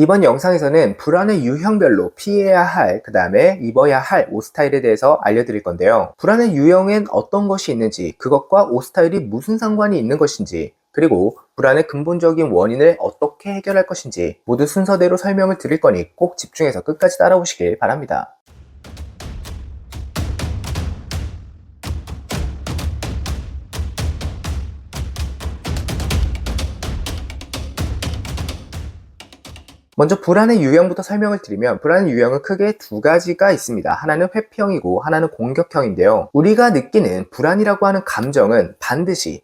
이번 영상에서는 불안의 유형별로 피해야 할, 그 다음에 입어야 할 옷 스타일에 대해서 알려드릴 건데요. 불안의 유형엔 어떤 것이 있는지, 그것과 옷 스타일이 무슨 상관이 있는 것인지, 그리고 불안의 근본적인 원인을 어떻게 해결할 것인지 모두 순서대로 설명을 드릴 거니 꼭 집중해서 끝까지 따라오시길 바랍니다. 먼저 불안의 유형부터 설명을 드리면, 불안의 유형은 크게 두 가지가 있습니다. 하나는 회피형이고 하나는 공격형인데요. 우리가 느끼는 불안이라고 하는 감정은 반드시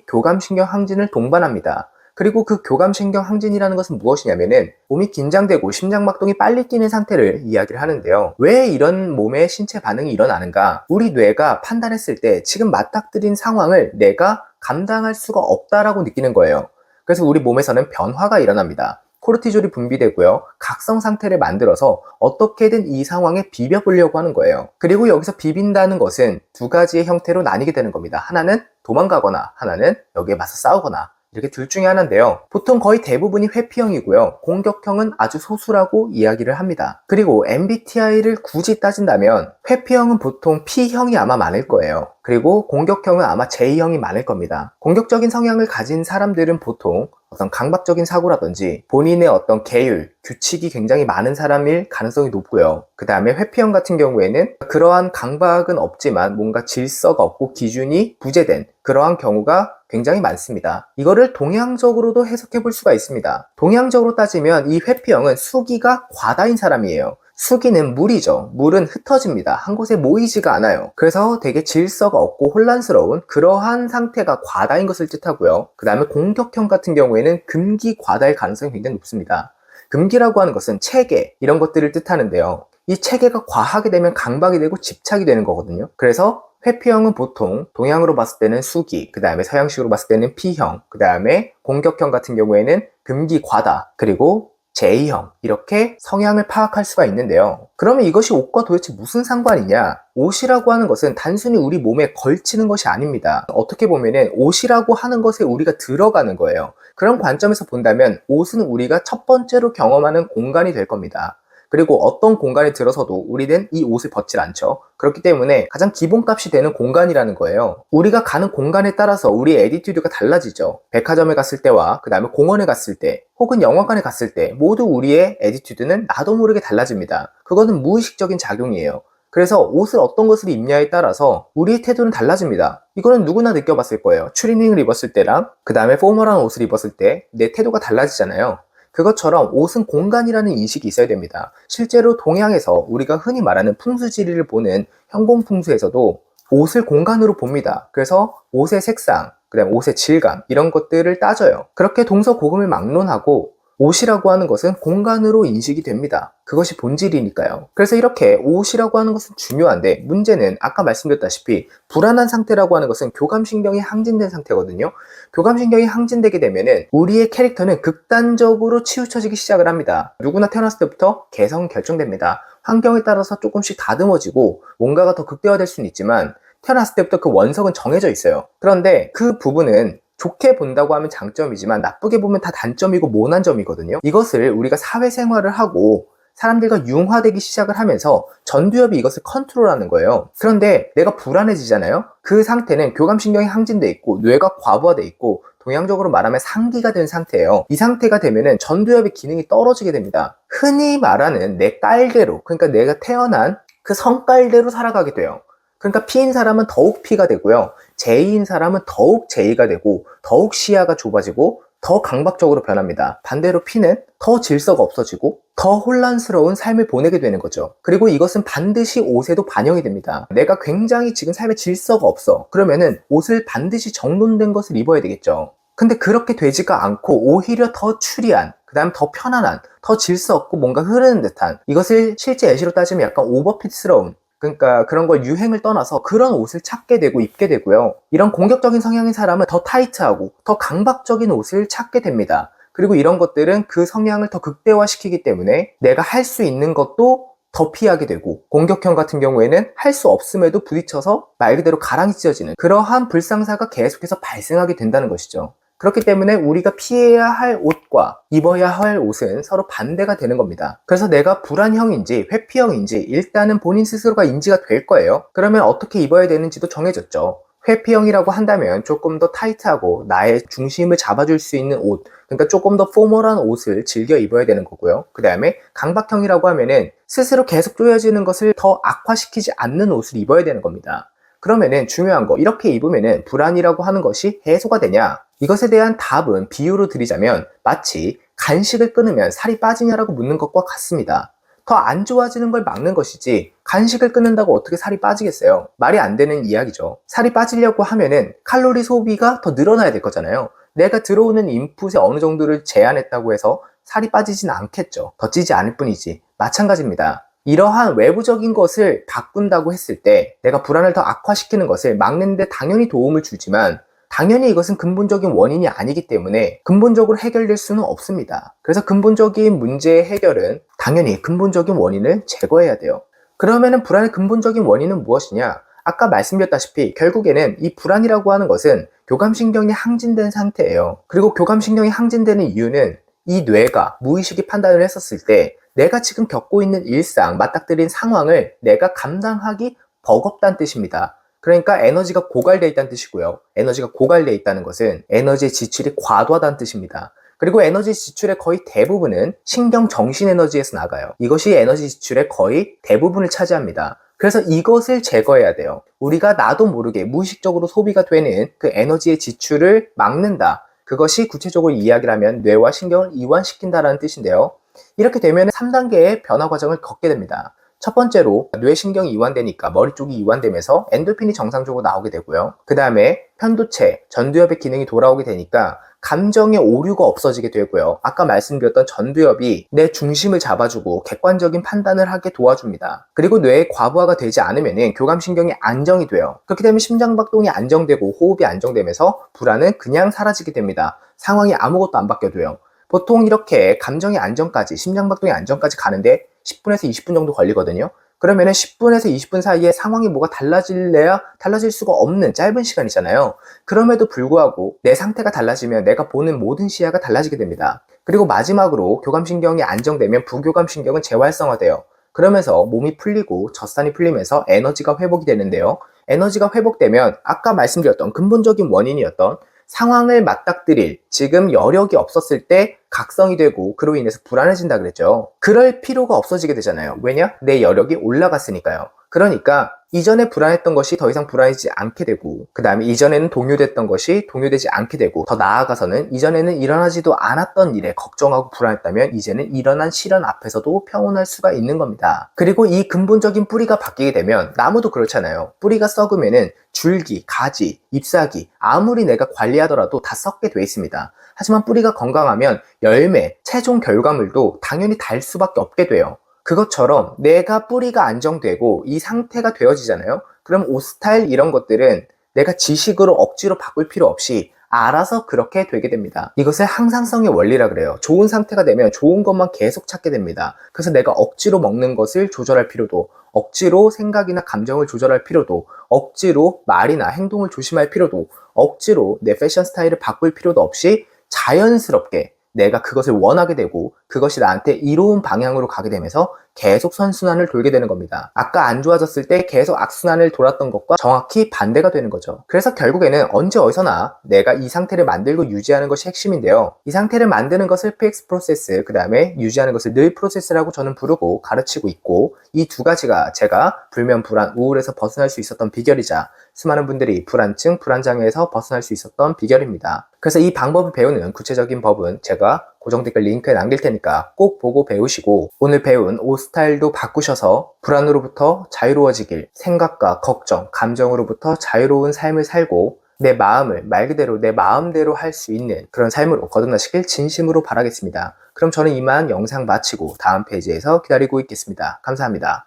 교감신경 항진을 동반합니다. 그리고 그 교감신경 항진이라는 것은 무엇이냐면은 몸이 긴장되고 심장박동이 빨리 뛰는 상태를 이야기를 하는데요. 왜 이런 몸의 신체 반응이 일어나는가? 우리 뇌가 판단했을 때 지금 맞닥뜨린 상황을 내가 감당할 수가 없다라고 느끼는 거예요. 그래서 우리 몸에서는 변화가 일어납니다. 코르티졸이 분비되고요. 각성 상태를 만들어서 어떻게든 이 상황에 비벼보려고 하는 거예요. 그리고 여기서 비빈다는 것은 두 가지의 형태로 나뉘게 되는 겁니다. 하나는 도망가거나 하나는 여기에 맞서 싸우거나, 이렇게 둘 중에 하나인데요. 보통 거의 대부분이 회피형이고요. 공격형은 아주 소수라고 이야기를 합니다. 그리고 MBTI를 굳이 따진다면 회피형은 보통 P형이 아마 많을 거예요. 그리고 공격형은 아마 J형이 많을 겁니다. 공격적인 성향을 가진 사람들은 보통 어떤 강박적인 사고라든지 본인의 어떤 계율, 규칙이 굉장히 많은 사람일 가능성이 높고요. 그 다음에 회피형 같은 경우에는 그러한 강박은 없지만 뭔가 질서가 없고 기준이 부재된 그러한 경우가 굉장히 많습니다. 이거를 동양적으로도 해석해 볼 수가 있습니다. 동양적으로 따지면 이 회피형은 수기가 과다인 사람이에요. 수기는 물이죠. 물은 흩어집니다. 한 곳에 모이지가 않아요. 그래서 되게 질서가 없고 혼란스러운 그러한 상태가 과다인 것을 뜻하고요. 그 다음에 공격형 같은 경우에는 금기 과다일 가능성이 굉장히 높습니다. 금기라고 하는 것은 체계, 이런 것들을 뜻하는데요. 이 체계가 과하게 되면 강박이 되고 집착이 되는 거거든요. 그래서 회피형은 보통 동양으로 봤을 때는 수기, 그 다음에 서양식으로 봤을 때는 P형, 그 다음에 공격형 같은 경우에는 금기 과다, 그리고 J형, 이렇게 성향을 파악할 수가 있는데요. 그러면 이것이 옷과 도대체 무슨 상관이냐? 옷이라고 하는 것은 단순히 우리 몸에 걸치는 것이 아닙니다. 어떻게 보면은 옷이라고 하는 것에 우리가 들어가는 거예요. 그런 관점에서 본다면 옷은 우리가 첫 번째로 경험하는 공간이 될 겁니다. 그리고 어떤 공간에 들어서도 우리는 이 옷을 벗질 않죠. 그렇기 때문에 가장 기본값이 되는 공간이라는 거예요. 우리가 가는 공간에 따라서 우리의 애티튜드가 달라지죠. 백화점에 갔을 때와 그 다음에 공원에 갔을 때 혹은 영화관에 갔을 때 모두 우리의 애티튜드는 나도 모르게 달라집니다. 그거는 무의식적인 작용이에요. 그래서 옷을 어떤 것을 입냐에 따라서 우리의 태도는 달라집니다. 이거는 누구나 느껴봤을 거예요. 추리닝을 입었을 때랑 그 다음에 포멀한 옷을 입었을 때 내 태도가 달라지잖아요. 그것처럼 옷은 공간이라는 인식이 있어야 됩니다. 실제로 동양에서 우리가 흔히 말하는 풍수지리를 보는 현공풍수에서도 옷을 공간으로 봅니다. 그래서 옷의 색상, 그다음 옷의 질감, 이런 것들을 따져요. 그렇게 동서고금을 막론하고 옷이라고 하는 것은 공간으로 인식이 됩니다. 그것이 본질이니까요. 그래서 이렇게 옷이라고 하는 것은 중요한데, 문제는 아까 말씀드렸다시피 불안한 상태라고 하는 것은 교감신경이 항진된 상태거든요. 교감신경이 항진되게 되면은 우리의 캐릭터는 극단적으로 치우쳐지기 시작을 합니다. 누구나 태어났을 때부터 개성은 결정됩니다. 환경에 따라서 조금씩 다듬어지고 뭔가가 더 극대화될 수는 있지만 태어났을 때부터 그 원석은 정해져 있어요. 그런데 그 부분은 좋게 본다고 하면 장점이지만 나쁘게 보면 다 단점이고 모난 점이거든요. 이것을 우리가 사회생활을 하고 사람들과 융화되기 시작을 하면서 전두엽이 이것을 컨트롤하는 거예요. 그런데 내가 불안해지잖아요. 그 상태는 교감신경이 항진돼 있고 뇌가 과부하돼 있고 동양적으로 말하면 상기가 된 상태예요. 이 상태가 되면은 전두엽의 기능이 떨어지게 됩니다. 흔히 말하는 내 깔대로, 그러니까 내가 태어난 그 성깔대로 살아가게 돼요. 그러니까 P인 사람은 더욱 P가 되고요. J인 사람은 더욱 J가 되고 더욱 시야가 좁아지고 더 강박적으로 변합니다. 반대로 P는 더 질서가 없어지고 더 혼란스러운 삶을 보내게 되는 거죠. 그리고 이것은 반드시 옷에도 반영이 됩니다. 내가 굉장히 지금 삶에 질서가 없어. 그러면은 옷을 반드시 정돈된 것을 입어야 되겠죠. 근데 그렇게 되지가 않고 오히려 더 추리한, 그 다음 더 편안한, 더 질서 없고 뭔가 흐르는 듯한, 이것을 실제 예시로 따지면 약간 오버핏스러운, 그러니까 그런 걸 유행을 떠나서 그런 옷을 찾게 되고 입게 되고요. 이런 공격적인 성향의 사람은 더 타이트하고 더 강박적인 옷을 찾게 됩니다. 그리고 이런 것들은 그 성향을 더 극대화시키기 때문에 내가 할 수 있는 것도 더 피하게 되고, 공격형 같은 경우에는 할 수 없음에도 부딪혀서 말 그대로 가랑이 찢어지는 그러한 불상사가 계속해서 발생하게 된다는 것이죠. 그렇기 때문에 우리가 피해야 할 옷과 입어야 할 옷은 서로 반대가 되는 겁니다. 그래서 내가 불안형인지 회피형인지 일단은 본인 스스로가 인지가 될 거예요. 그러면 어떻게 입어야 되는지도 정해졌죠. 회피형이라고 한다면 조금 더 타이트하고 나의 중심을 잡아줄 수 있는 옷, 그러니까 조금 더 포멀한 옷을 즐겨 입어야 되는 거고요. 그 다음에 강박형이라고 하면은 스스로 계속 조여지는 것을 더 악화시키지 않는 옷을 입어야 되는 겁니다. 그러면은 중요한 거, 이렇게 입으면은 불안이라고 하는 것이 해소가 되냐? 이것에 대한 답은 비유로 드리자면 마치 간식을 끊으면 살이 빠지냐라고 묻는 것과 같습니다. 더 안 좋아지는 걸 막는 것이지 간식을 끊는다고 어떻게 살이 빠지겠어요? 말이 안 되는 이야기죠. 살이 빠지려고 하면은 칼로리 소비가 더 늘어나야 될 거잖아요. 내가 들어오는 인풋의 어느 정도를 제한했다고 해서 살이 빠지진 않겠죠. 더 찌지 않을 뿐이지. 마찬가지입니다. 이러한 외부적인 것을 바꾼다고 했을 때 내가 불안을 더 악화시키는 것을 막는데 당연히 도움을 주지만 당연히 이것은 근본적인 원인이 아니기 때문에 근본적으로 해결될 수는 없습니다. 그래서 근본적인 문제의 해결은 당연히 근본적인 원인을 제거해야 돼요. 그러면은 불안의 근본적인 원인은 무엇이냐? 아까 말씀드렸다시피 결국에는 이 불안이라고 하는 것은 교감신경이 항진된 상태예요. 그리고 교감신경이 항진되는 이유는 이 뇌가 무의식이 판단을 했었을 때 내가 지금 겪고 있는 일상, 맞닥뜨린 상황을 내가 감당하기 버겁다는 뜻입니다. 그러니까 에너지가 고갈되어 있다는 뜻이고요. 에너지가 고갈되어 있다는 것은 에너지 지출이 과도하다는 뜻입니다. 그리고 에너지 지출의 거의 대부분은 신경 정신 에너지에서 나가요. 이것이 에너지 지출의 거의 대부분을 차지합니다. 그래서 이것을 제거해야 돼요. 우리가 나도 모르게 무의식적으로 소비가 되는 그 에너지의 지출을 막는다. 그것이 구체적으로 이야기를 하면 뇌와 신경을 이완시킨다라는 뜻인데요. 이렇게 되면 3단계의 변화 과정을 겪게 됩니다. 첫 번째로 뇌신경이 이완되니까 머리 쪽이 이완되면서 엔도핀이 정상적으로 나오게 되고요. 그 다음에 편도체, 전두엽의 기능이 돌아오게 되니까 감정의 오류가 없어지게 되고요. 아까 말씀드렸던 전두엽이 내 중심을 잡아주고 객관적인 판단을 하게 도와줍니다. 그리고 뇌의 과부하가 되지 않으면 교감신경이 안정이 돼요. 그렇게 되면 심장박동이 안정되고 호흡이 안정되면서 불안은 그냥 사라지게 됩니다. 상황이 아무것도 안 바뀌어도요. 보통 이렇게 감정의 안정까지, 심장박동의 안정까지 가는데 10분에서 20분 정도 걸리거든요. 그러면은 10분에서 20분 사이에 상황이 뭐가 달라질래야 달라질 수가 없는 짧은 시간이잖아요. 그럼에도 불구하고 내 상태가 달라지면 내가 보는 모든 시야가 달라지게 됩니다. 그리고 마지막으로 교감신경이 안정되면 부교감신경은 재활성화돼요. 그러면서 몸이 풀리고 젖산이 풀리면서 에너지가 회복이 되는데요. 에너지가 회복되면 아까 말씀드렸던 근본적인 원인이었던 상황을 맞닥뜨릴 지금 여력이 없었을 때 각성이 되고 그로 인해서 불안해진다 그랬죠. 그럴 필요가 없어지게 되잖아요. 왜냐? 내 여력이 올라갔으니까요. 그러니까 이전에 불안했던 것이 더 이상 불안해지지 않게 되고 그 다음에 이전에는 동요됐던 것이 동요되지 않게 되고 더 나아가서는 이전에는 일어나지도 않았던 일에 걱정하고 불안했다면 이제는 일어난 실현 앞에서도 평온할 수가 있는 겁니다. 그리고 이 근본적인 뿌리가 바뀌게 되면 나무도 그렇잖아요. 뿌리가 썩으면은 줄기, 가지, 잎사귀 아무리 내가 관리하더라도 다 썩게 돼 있습니다. 하지만 뿌리가 건강하면 열매, 최종 결과물도 당연히 달 수밖에 없게 돼요. 그것처럼 내가 뿌리가 안정되고 이 상태가 되어지잖아요. 그럼 옷 스타일 이런 것들은 내가 지식으로 억지로 바꿀 필요 없이 알아서 그렇게 되게 됩니다. 이것을 항상성의 원리라 그래요. 좋은 상태가 되면 좋은 것만 계속 찾게 됩니다. 그래서 내가 억지로 먹는 것을 조절할 필요도, 억지로 생각이나 감정을 조절할 필요도, 억지로 말이나 행동을 조심할 필요도, 억지로 내 패션 스타일을 바꿀 필요도 없이 자연스럽게 내가 그것을 원하게 되고 그것이 나한테 이로운 방향으로 가게 되면서 계속 선순환을 돌게 되는 겁니다. 아까 안 좋아졌을 때 계속 악순환을 돌았던 것과 정확히 반대가 되는 거죠. 그래서 결국에는 언제 어디서나 내가 이 상태를 만들고 유지하는 것이 핵심인데요. 이 상태를 만드는 것을 PX 프로세스, 그 다음에 유지하는 것을 늘 프로세스라고 저는 부르고 가르치고 있고 이 두 가지가 제가 불면, 불안, 우울에서 벗어날 수 있었던 비결이자 수많은 분들이 불안증, 불안장애에서 벗어날 수 있었던 비결입니다. 그래서 이 방법을 배우는 구체적인 법은 제가 고정 댓글 링크에 남길 테니까 꼭 보고 배우시고 오늘 배운 옷 스타일도 바꾸셔서 불안으로부터 자유로워지길, 생각과 걱정, 감정으로부터 자유로운 삶을 살고 내 마음을 말 그대로 내 마음대로 할 수 있는 그런 삶으로 거듭나시길 진심으로 바라겠습니다. 그럼 저는 이만 영상 마치고 다음 페이지에서 기다리고 있겠습니다. 감사합니다.